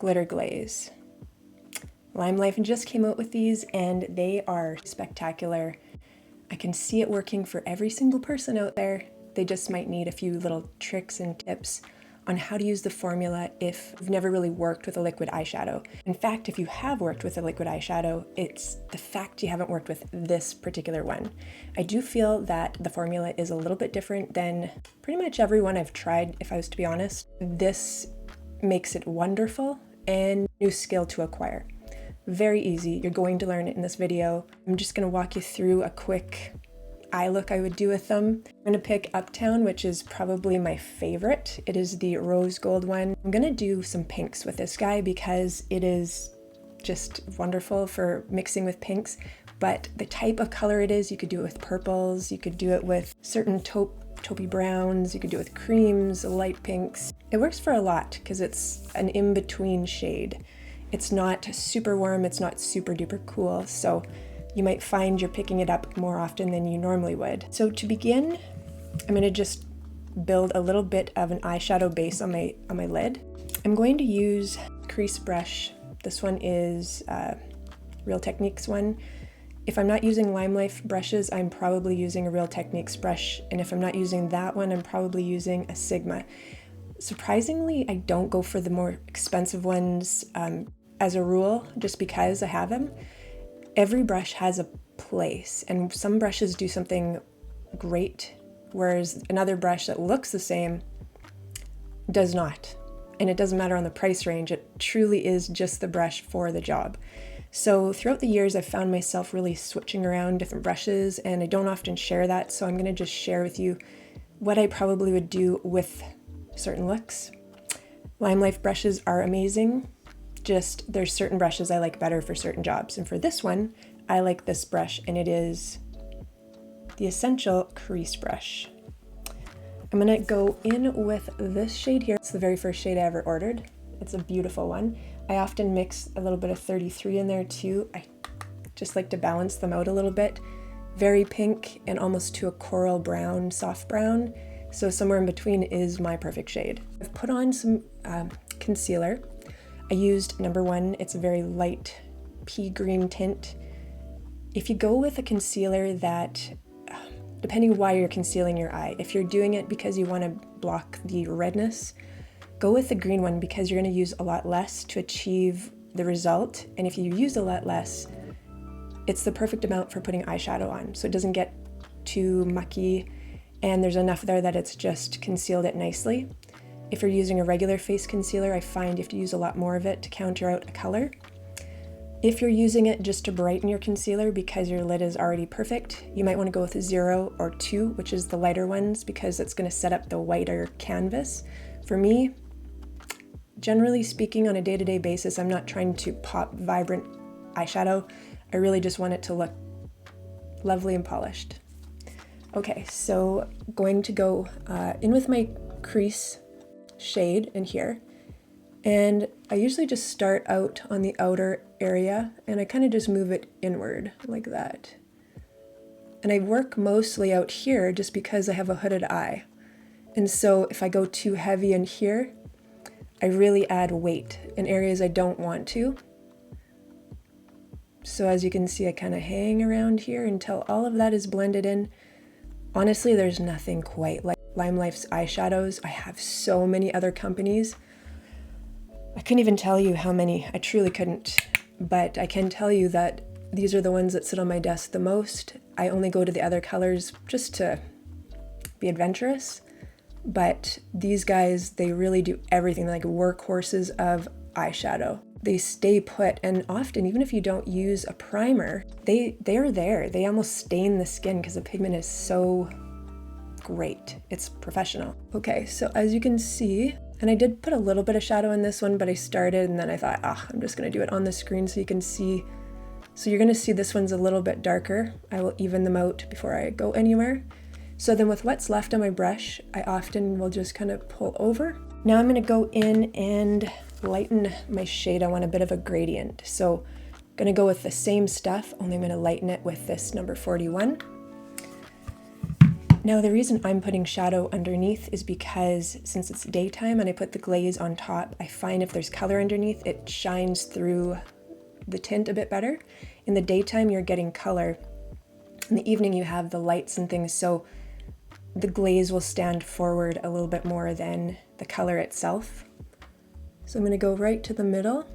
Glitter Glaze. Limelife just came out with these and they are spectacular. I can see it working for every single person out there. They just might need a few little tricks and tips on how to use the formula if you've never really worked with a liquid eyeshadow. In fact, if you have worked with a liquid eyeshadow, it's the fact you haven't worked with this particular one. I do feel that the formula is a little bit different than pretty much every one I've tried, if I was to be honest. This makes it wonderful and new skill to acquire. Very easy. You're going to learn it in this video. I'm just going to walk you through a quick eye look I would do with them. I'm going to pick Uptown, which is probably my favorite. It is the rose gold one. I'm going to do some pinks with this guy because it is just wonderful for mixing with pinks, but the type of color it is, you could do it with purples, you could do it with certain taupey browns, you could do it with creams, light pinks. It works for a lot because it's an in-between shade. It's not super warm, it's not super duper cool, so you might find you're picking it up more often than you normally would. So to begin, I'm going to just build a little bit of an eyeshadow base on my lid. I'm going to use Crease brush. This one is Real Techniques one. If I'm not using Limelife brushes, I'm probably using a Real Techniques brush, and if I'm not using that one, I'm probably using a Sigma. Surprisingly, I don't go for the more expensive ones as a rule, just because I have them. Every brush has a place, and some brushes do something great, whereas another brush that looks the same does not. And it doesn't matter on the price range, it truly is just the brush for the job. So throughout the years, I've found myself really switching around different brushes, and I don't often share that, so I'm going to just share with you what I probably would do with certain looks. Limelife brushes are amazing. Just there's certain brushes I like better for certain jobs, and for this one I like this brush, and it is the Essential Crease brush. I'm gonna go in with this shade here. It's the very first shade I ever ordered. It's a beautiful one. I often mix a little bit of 33 in there too. I just like to balance them out a little bit. Very pink and almost to a coral brown, soft brown, so somewhere in between is my perfect shade. I've put on some concealer. I used number 1, it's a very light pea green tint. If you go with a concealer that, depending why you're concealing your eye, if you're doing it because you want to block the redness, go with the green one because you're going to use a lot less to achieve the result. And if you use a lot less, it's the perfect amount for putting eyeshadow on, so it doesn't get too mucky and there's enough there that it's just concealed it nicely. If you're using a regular face concealer, I find you have to use a lot more of it to counter out a color. If you're using it just to brighten your concealer because your lid is already perfect, you might want to go with 0 or 2, which is the lighter ones, because it's going to set up the whiter canvas. For me, generally speaking, on a day-to-day basis, I'm not trying to pop vibrant eyeshadow. I really just want it to look lovely and polished. Okay, so going to go in with my Crease shade in here, and I usually just start out on the outer area and I kind of just move it inward like that, and I work mostly out here just because I have a hooded eye, and so if I go too heavy in here, I really add weight in areas I don't want to. So as you can see, I kind of hang around here until all of that is blended in. Honestly, there's nothing quite like Limelife's eyeshadows. I have so many other companies. I couldn't even tell you how many. I truly couldn't. But I can tell you that these are the ones that sit on my desk the most. I only go to the other colors just to be adventurous. But these guys, they really do everything. They're like workhorses of eyeshadow. They stay put, and often, even if you don't use a primer, they are there. They almost stain the skin because the pigment is so great. It's professional. Okay, so as you can see, and I did put a little bit of shadow in this one, but I started and then I thought, I'm just gonna do it on the screen so you can see. So you're gonna see this one's a little bit darker. I will even them out before I go anywhere. So then with what's left on my brush, I often will just kind of pull over. Now I'm gonna go in and lighten my shade. I want a bit of a gradient. So I'm gonna go with the same stuff, only I'm gonna lighten it with this number 41. Now the reason I'm putting shadow underneath is because since it's daytime and I put the glaze on top, I find if there's color underneath, it shines through the tint a bit better. In the daytime, you're getting color. In the evening, you have the lights and things, so the glaze will stand forward a little bit more than the color itself. So I'm going to go right to the middle,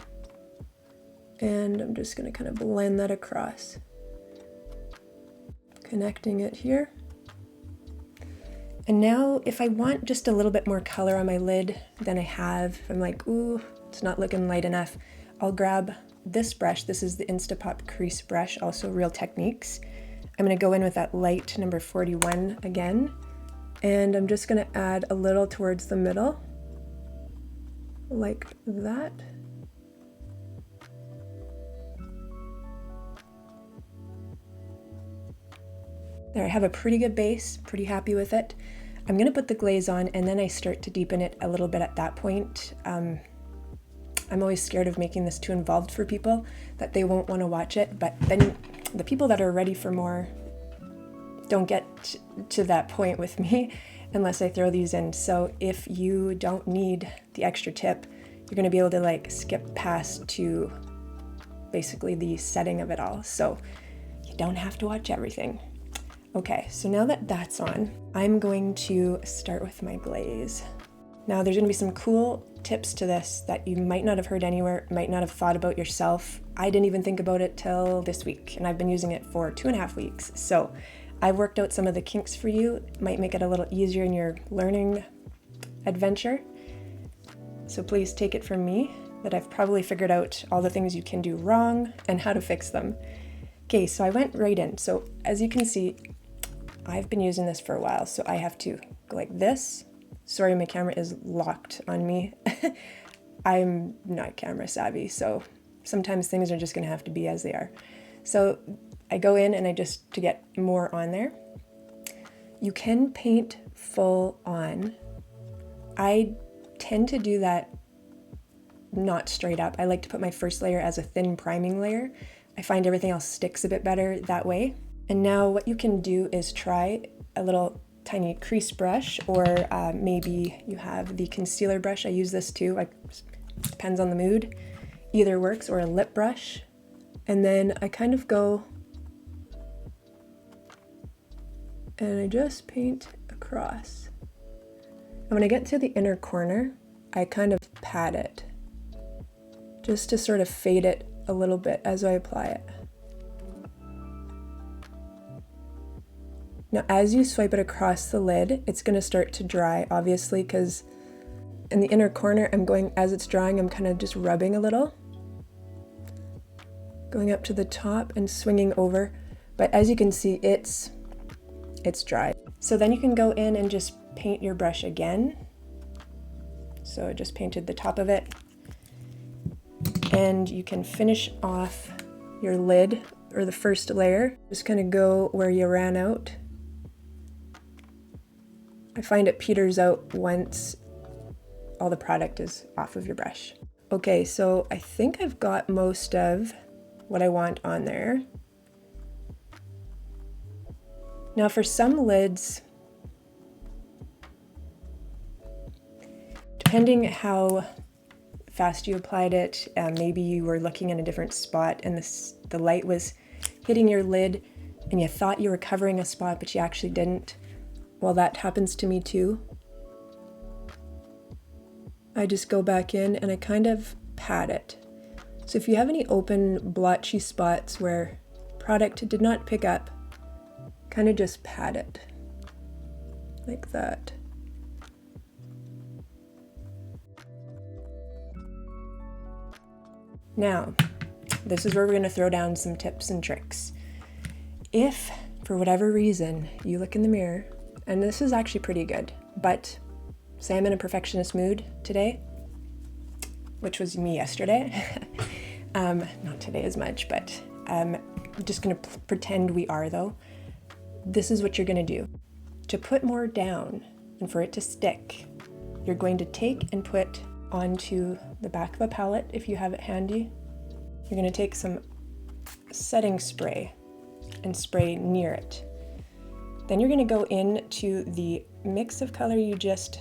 and I'm just going to kind of blend that across, connecting it here. And now if I want just a little bit more color on my lid than I have, if I'm like, ooh, it's not looking light enough, I'll grab this brush. This is the Instapop Crease brush, also Real Techniques. I'm going to go in with that light number 41 again, and I'm just going to add a little towards the middle, like that. There, I have a pretty good base, pretty happy with it. I'm gonna put the glaze on and then I start to deepen it a little bit at that point. I'm always scared of making this too involved for people, that they won't want to watch it, but then the people that are ready for more don't get to that point with me unless I throw these in. So if you don't need the extra tip, you're gonna be able to like skip past to basically the setting of it all. So you don't have to watch everything. Okay, so now that that's on, I'm going to start with my glaze. Now there's gonna be some cool tips to this that you might not have heard anywhere, might not have thought about yourself. I didn't even think about it till this week, and I've been using it for 2.5 weeks. So I've worked out some of the kinks for you. It might make it a little easier in your learning adventure. So please take it from me that I've probably figured out all the things you can do wrong and how to fix them. Okay, so I went right in. So as you can see, I've been using this for a while, so I have to go like this. Sorry, my camera is locked on me. I'm not camera savvy, so sometimes things are just gonna have to be as they are. So I go in and I just, to get more on there. You can paint full on. I tend to do that not straight up. I like to put my first layer as a thin priming layer. I find everything else sticks a bit better that way. And now what you can do is try a little tiny crease brush, or maybe you have the concealer brush. I use this too, depends on the mood. Either works, or a lip brush. And then I kind of go and I just paint across. And when I get to the inner corner, I kind of pat it just to sort of fade it a little bit as I apply it. Now, as you swipe it across the lid, it's going to start to dry, obviously, because in the inner corner, I'm going, as it's drying, I'm kind of just rubbing a little, going up to the top and swinging over. But as you can see, it's dry. So then you can go in and just paint your brush again. So I just painted the top of it. And you can finish off your lid, or the first layer. Just kind of go where you ran out. I find it peters out once all the product is off of your brush. Okay, so I think I've got most of what I want on there. Now for some lids, depending how fast you applied it, maybe you were looking in a different spot and the light was hitting your lid and you thought you were covering a spot but you actually didn't. Well, that happens to me too. I just go back in and I kind of pat it. So if you have any open blotchy spots where product did not pick up, kind of just pat it like that. Now, this is where we're going to throw down some tips and tricks. If, for whatever reason, you look in the mirror, and this is actually pretty good, but say I'm in a perfectionist mood today, which was me yesterday. Not today as much, but I'm just going to pretend we are though. This is what you're going to do. To put more down and for it to stick, you're going to take and put onto the back of a palette, if you have it handy. You're going to take some setting spray and spray near it. Then you're going to go into the mix of color you just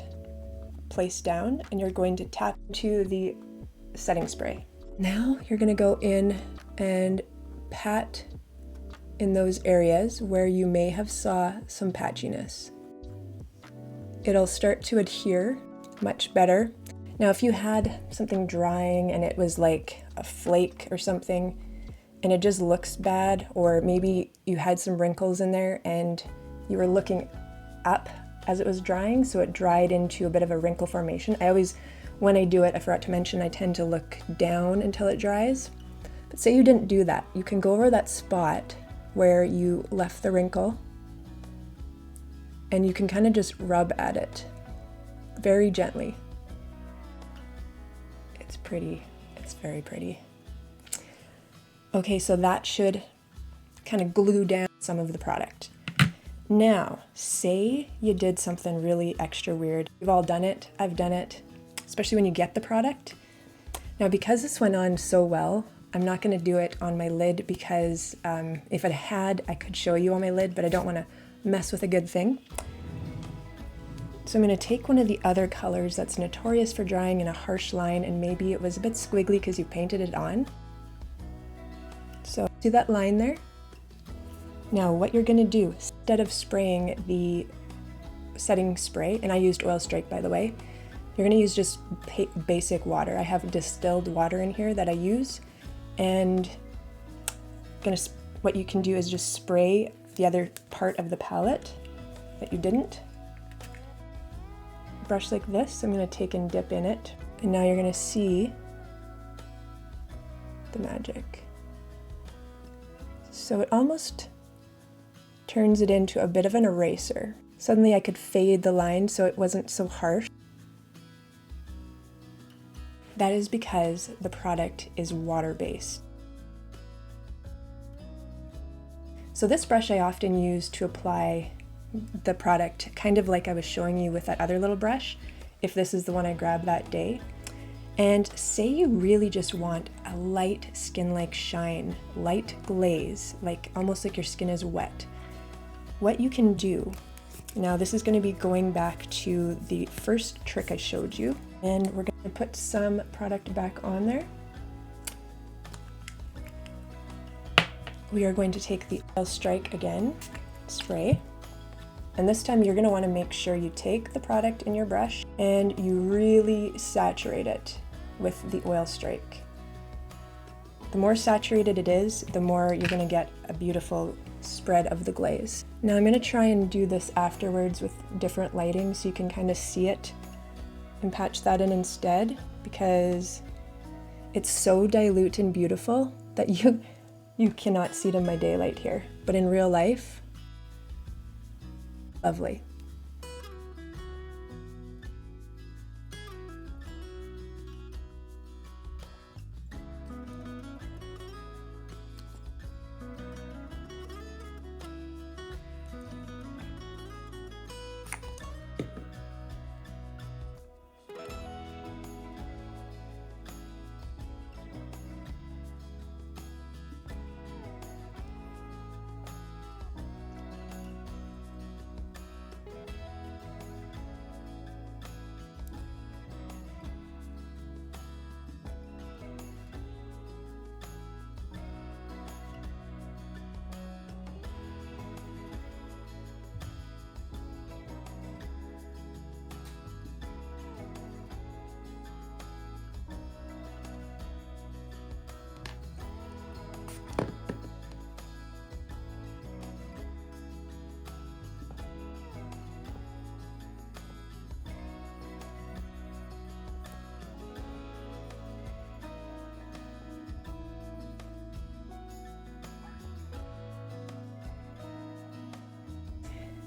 placed down, and you're going to tap to the setting spray. Now you're going to go in and pat in those areas where you may have saw some patchiness. It'll start to adhere much better. Now, if you had something drying and it was like a flake or something, and it just looks bad, or maybe you had some wrinkles in there and you were looking up as it was drying, so it dried into a bit of a wrinkle formation. I always, when I do it, I forgot to mention, I tend to look down until it dries. But say you didn't do that, you can go over that spot where you left the wrinkle and you can kind of just rub at it very gently. It's pretty, it's very pretty. Okay, so that should kind of glue down some of the product. Now, say you did something really extra weird. We've all done it, I've done it, especially when you get the product. Now, because this went on so well, I'm not gonna do it on my lid because if it had, I could show you on my lid, but I don't wanna mess with a good thing. So I'm gonna take one of the other colors that's notorious for drying in a harsh line, and maybe it was a bit squiggly because you painted it on. So see that line there? Now what you're gonna do, instead of spraying the setting spray, and I used oil strike by the way, you're gonna use just basic water. I have distilled water in here that I use, and what you can do is just spray the other part of the palette that you didn't. Brush like this, I'm gonna take and dip in it, and now you're gonna see the magic. So it almost turns it into a bit of an eraser. Suddenly I could fade the line so it wasn't so harsh. That is because the product is water-based. So this brush I often use to apply the product, kind of like I was showing you with that other little brush, if this is the one I grabbed that day. And say you really just want a light skin-like shine, light glaze, like almost like your skin is wet. What you can do, now this is going to be going back to the first trick I showed you, and we're going to put some product back on there. We are going to take the oil strike again, spray, and this time you're going to want to make sure you take the product in your brush and you really saturate it with the oil strike. The more saturated it is, the more you're going to get a beautiful spread of the glaze. Now I'm going to try and do this afterwards with different lighting so you can kind of see it and patch that in instead, because it's so dilute and beautiful that you cannot see it in my daylight here, but in real life, lovely.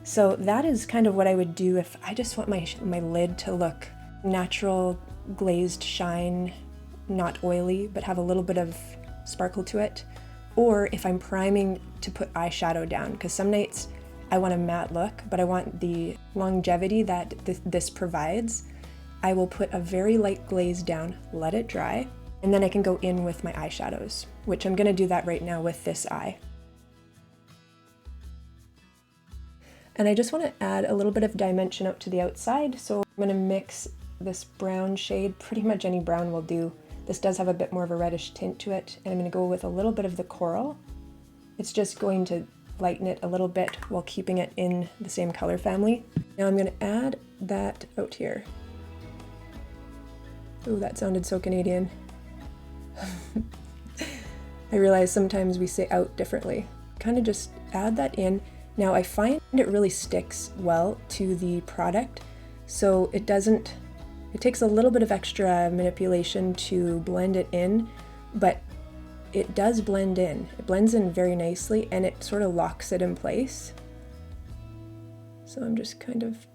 So that is kind of what I would do if I just want my lid to look natural, glazed shine, not oily, but have a little bit of sparkle to it. Or if I'm priming to put eyeshadow down, because some nights I want a matte look, but I want the longevity that this provides, I will put a very light glaze down, let it dry, and then I can go in with my eyeshadows, which I'm gonna do that right now with this eye. And I just want to add a little bit of dimension out to the outside. So I'm going to mix this brown shade, pretty much any brown will do. This does have a bit more of a reddish tint to it. And I'm going to go with a little bit of the coral. It's just going to lighten it a little bit while keeping it in the same color family. Now I'm going to add that out here. Oh, that sounded so Canadian. I realize sometimes we say out differently. Kind of just add that in. Now I find it really sticks well to the product, so it takes a little bit of extra manipulation to blend it in, but it does blend in. It blends in very nicely and it sort of locks it in place. So I'm just kind of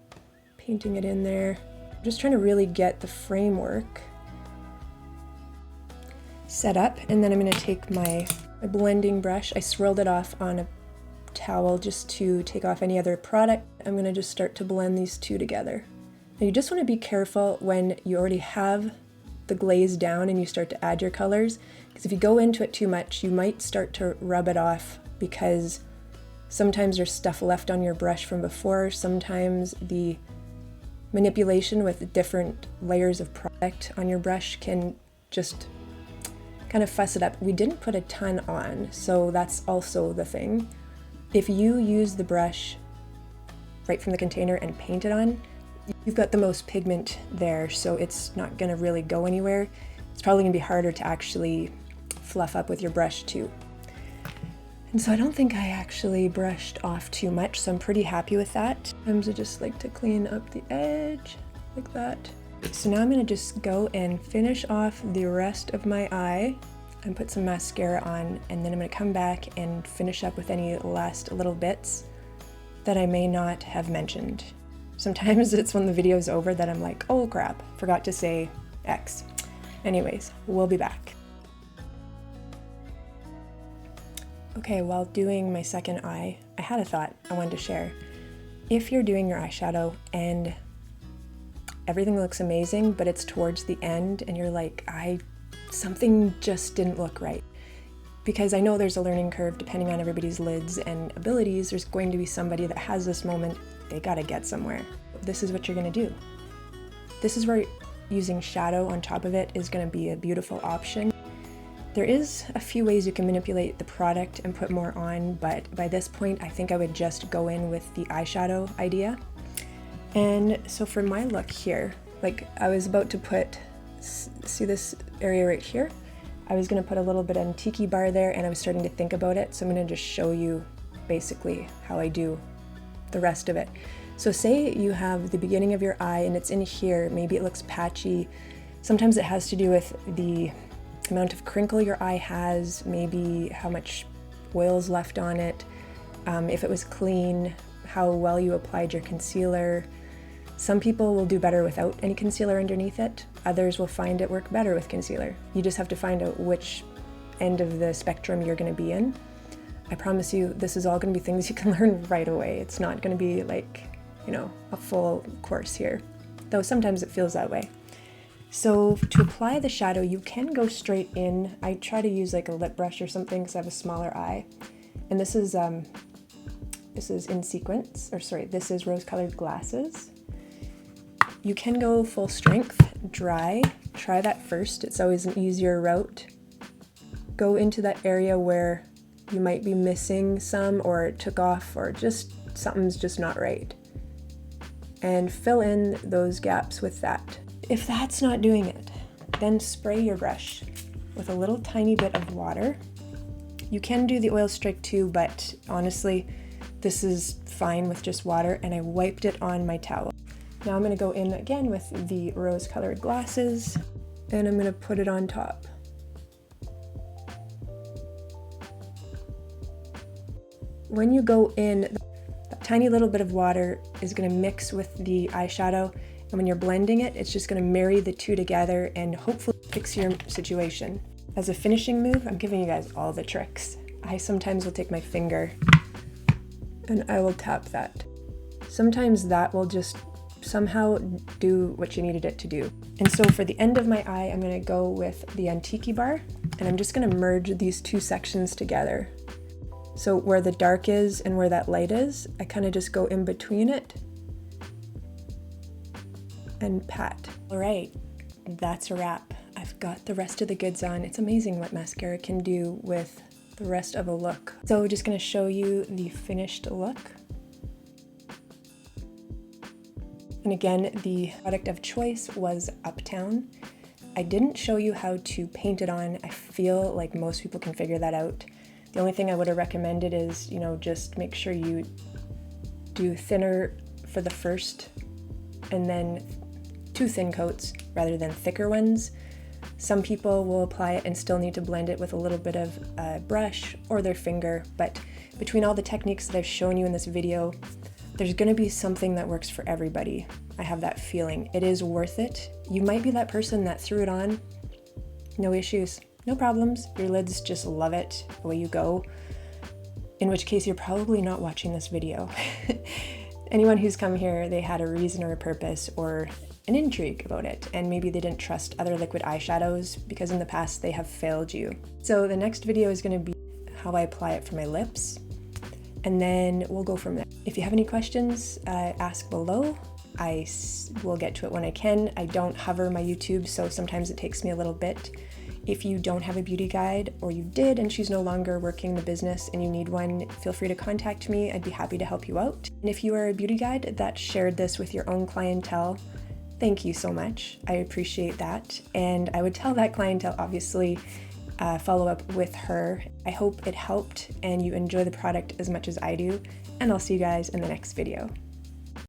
painting it in there. I'm just trying to really get the framework set up, and then I'm going to take my blending brush. I swirled it off on a towel just to take off any other product. I'm going to just start to blend these two together. Now you just want to be careful when you already have the glaze down and you start to add your colors, because if you go into it too much, you might start to rub it off, because sometimes there's stuff left on your brush from before. Sometimes the manipulation with different layers of product on your brush can just kind of fuss it up. We didn't put a ton on, so that's also the thing. If you use the brush right from the container and paint it on, you've got the most pigment there, so it's not going to really go anywhere. It's probably going to be harder to actually fluff up with your brush too. And so I don't think I actually brushed off too much, so I'm pretty happy with that. Sometimes I just like to clean up the edge like that. So now I'm going to just go and finish off the rest of my eye and put some mascara on, and then I'm going to come back and finish up with any last little bits that I may not have mentioned. Sometimes it's when the video's over that I'm like, oh crap, forgot to say X. Anyways, we'll be back. Okay, while doing my second eye, I had a thought I wanted to share. If you're doing your eyeshadow and everything looks amazing, but it's towards the end and you're like, something just didn't look right. Because I know there's a learning curve depending on everybody's lids and abilities. There's going to be somebody that has this moment, they gotta get somewhere. This is what you're gonna do. This is where using shadow on top of it is gonna be a beautiful option. There is a few ways you can manipulate the product and put more on, but by this point I think I would just go in with the eyeshadow idea. And so for my look here, like I was about to put, see this area right here? I was going to put a little bit of tiki bar there, and I was starting to think about it, so I'm going to just show you basically how I do the rest of it. So say you have the beginning of your eye and it's in here, maybe it looks patchy. Sometimes it has to do with the amount of crinkle your eye has, maybe how much oil's left on it, if it was clean, how well you applied your concealer. Some people will do better without any concealer underneath it. Others will find it work better with concealer. You just have to find out which end of the spectrum you're going to be in. I promise you, this is all going to be things you can learn right away. It's not going to be like, a full course here, though sometimes it feels that way. So to apply the shadow, you can go straight in. I try to use like a lip brush or something because I have a smaller eye. And this is in sequence, this is rose-colored glasses. You can go full strength, dry. Try that first. It's always an easier route. Go into that area where you might be missing some, or it took off, or just something's just not right. And fill in those gaps with that. If that's not doing it, then spray your brush with a little tiny bit of water. You can do the oil strike too, but honestly, this is fine with just water, and I wiped it on my towel. Now I'm going to go in again with the rose-colored glasses, and I'm going to put it on top. When you go in, a tiny little bit of water is going to mix with the eyeshadow, and when you're blending it, it's just going to marry the two together and hopefully fix your situation. As a finishing move, I'm giving you guys all the tricks. I sometimes will take my finger and I will tap that. Sometimes that will just somehow do what you needed it to do. And so for the end of my eye, I'm going to go with the Antiki bar, and I'm just going to merge these two sections together. So where the dark is and where that light is, I kind of just go in between it and pat. All right, that's a wrap. I've got the rest of the goods on. It's amazing what mascara can do with the rest of a look. So we're just gonna show you the finished look. And again, the product of choice was Uptown. I didn't show you how to paint it on. I feel like most people can figure that out. The only thing I would have recommended is, you know, just make sure you do thinner for the first and then 2 thin coats rather than thicker ones. Some people will apply it and still need to blend it with a little bit of a brush or their finger, but between all the techniques that I've shown you in this video, there's gonna be something that works for everybody. I have that feeling. It is worth it. You might be that person that threw it on, no issues, no problems. Your lids just love it, away you go. In which case you're probably not watching this video. Anyone who's come here, they had a reason or a purpose or an intrigue about it, and maybe they didn't trust other liquid eyeshadows because in the past they have failed you. So the next video is gonna be how I apply it for my lips, and then we'll go from there. If you have any questions, ask below. I will get to it when I can. I don't hover my YouTube, so sometimes it takes me a little bit. If you don't have a beauty guide, or you did and she's no longer working the business and you need one, feel free to contact me. I'd be happy to help you out. And if you are a beauty guide that shared this with your own clientele, thank you so much. I appreciate that. And I would tell that clientele, obviously, follow up with her. I hope it helped and you enjoy the product as much as I do. And I'll see you guys in the next video.